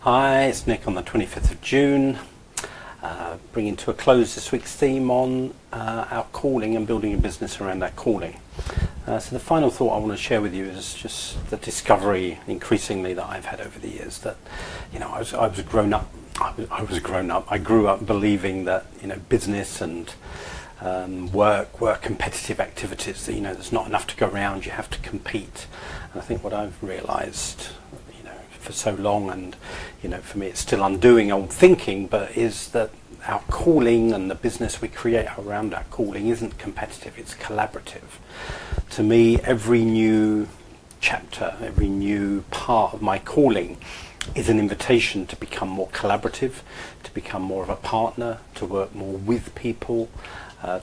Hi, it's Nick on the 25th of June, bringing to a close this week's theme on our calling and building a business around our calling. So the final thought I want to share with you is just the discovery increasingly that I've had over the years that, I was grown up. I grew up believing that, business and work were competitive activities, that, there's not enough to go around, you have to compete. And I think what I've realised, for so long, and for me it's still undoing old thinking, but is that our calling and the business we create around our calling isn't competitive, it's collaborative. To me, every new chapter, every new part of my calling is an invitation to become more collaborative, to become more of a partner, to work more with people,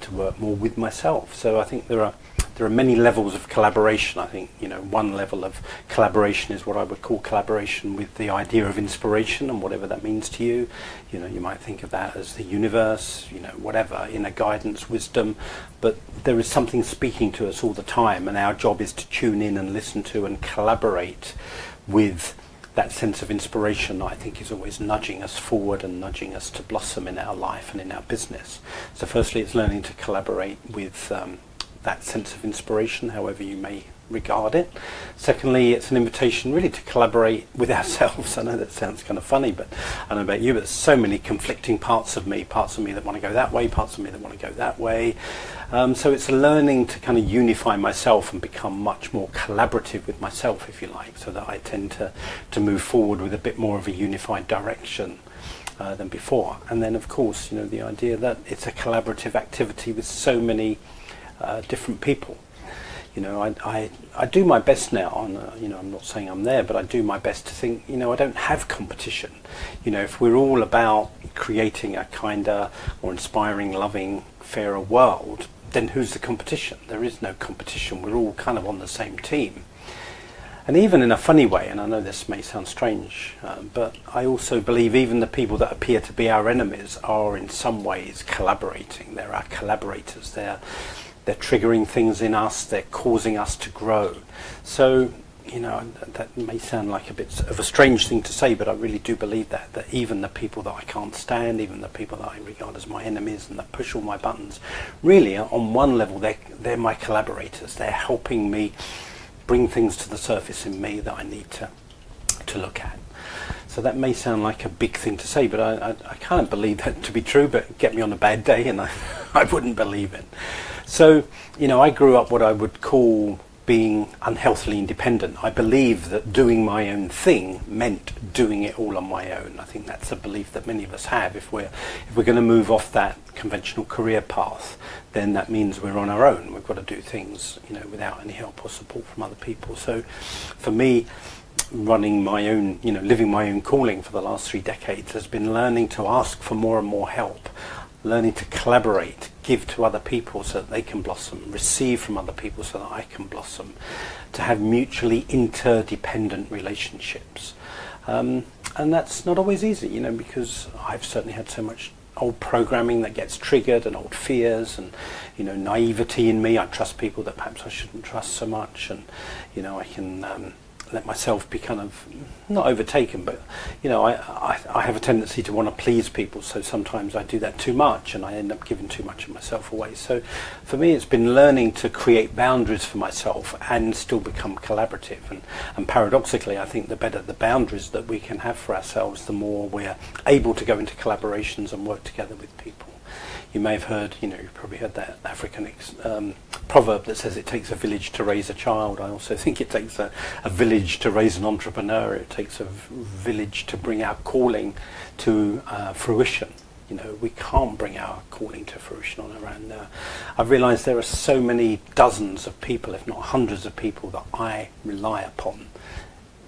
to work more with myself. So I think there are many levels of collaboration. I think, one level of collaboration is what I would call collaboration with the idea of inspiration, and whatever that means to you. You might think of that as the universe, whatever, inner guidance, wisdom, but there is something speaking to us all the time, and our job is to tune in and listen to and collaborate with that sense of inspiration. I think is always nudging us forward and nudging us to blossom in our life and in our business. So firstly, it's learning to collaborate with that sense of inspiration, however you may regard it. Secondly, it's an invitation really to collaborate with ourselves. I know that sounds kind of funny, but I don't know about you, but there's so many conflicting parts of me that want to go that way, parts of me that want to go that way. So it's learning to kind of unify myself and become much more collaborative with myself, if you like, so that I tend to move forward with a bit more of a unified direction than before. And then, of course, the idea that it's a collaborative activity with so many different people. I do my best now, and I'm not saying I'm there, but I do my best to think, I don't have competition. If we're all about creating a kinder, more inspiring, loving, fairer world, then who's the competition? There is no competition. We're all kind of on the same team. And even in a funny way, and I know this may sound strange, but I also believe even the people that appear to be our enemies are in some ways collaborating. They're our collaborators. They're triggering things in us, they're causing us to grow. So, that may sound like a bit of a strange thing to say, but I really do believe that even the people that I can't stand, even the people that I regard as my enemies and that push all my buttons, really, on one level, they're my collaborators. They're helping me bring things to the surface in me that I need to look at. So that may sound like a big thing to say, but I can't believe that to be true, but get me on a bad day and I wouldn't believe it. So, I grew up what I would call being unhealthily independent. I believe that doing my own thing meant doing it all on my own. I think that's a belief that many of us have. If we're going to move off that conventional career path, then that means we're on our own. We've got to do things, without any help or support from other people. So for me, running my own, living my own calling for the last 3 decades has been learning to ask for more and more help, learning to collaborate, give to other people so that they can blossom, receive from other people so that I can blossom, to have mutually interdependent relationships. And that's not always easy, because I've certainly had so much old programming that gets triggered and old fears and, naivety in me. I trust people that perhaps I shouldn't trust so much, and, I can let myself be kind of not overtaken, but I have a tendency to want to please people, so sometimes I do that too much and I end up giving too much of myself away. So for me, it's been learning to create boundaries for myself and still become collaborative, and paradoxically, I think the better the boundaries that we can have for ourselves, the more we're able to go into collaborations and work together with people. You may have heard, you've probably heard that African proverb that says it takes a village to raise a child. I also think it takes a village to raise an entrepreneur. It takes a village to bring our calling to fruition. We can't bring our calling to fruition on our own. I've realised there are so many dozens of people, if not hundreds of people, that I rely upon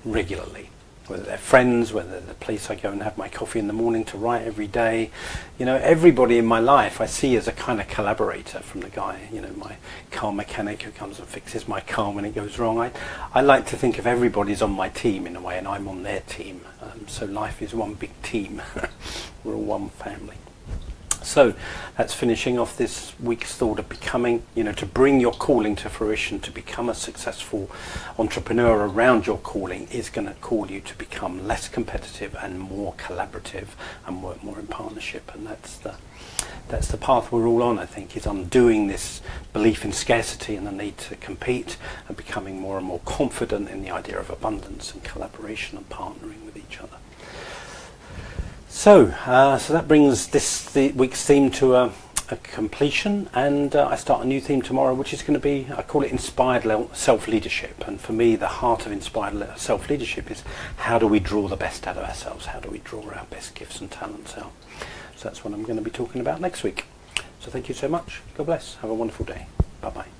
regularly. Whether they're friends, whether they're the place I go and have my coffee in the morning to write every day. Everybody in my life I see as a kind of collaborator, from the guy, my car mechanic who comes and fixes my car when it goes wrong. I like to think of everybody's on my team in a way, and I'm on their team. So life is one big team. We're all one family. So that's finishing off this week's thought of becoming, to bring your calling to fruition, to become a successful entrepreneur around your calling is going to call you to become less competitive and more collaborative and work more in partnership. And that's the path we're all on, I think, is undoing this belief in scarcity and the need to compete and becoming more and more confident in the idea of abundance and collaboration and partnering with each other. So that brings the week's theme to a completion, and I start a new theme tomorrow, which is going to be, I call it inspired self-leadership. And for me, the heart of inspired self-leadership is how do we draw the best out of ourselves? How do we draw our best gifts and talents out? So that's what I'm going to be talking about next week. So thank you so much. God bless. Have a wonderful day. Bye-bye.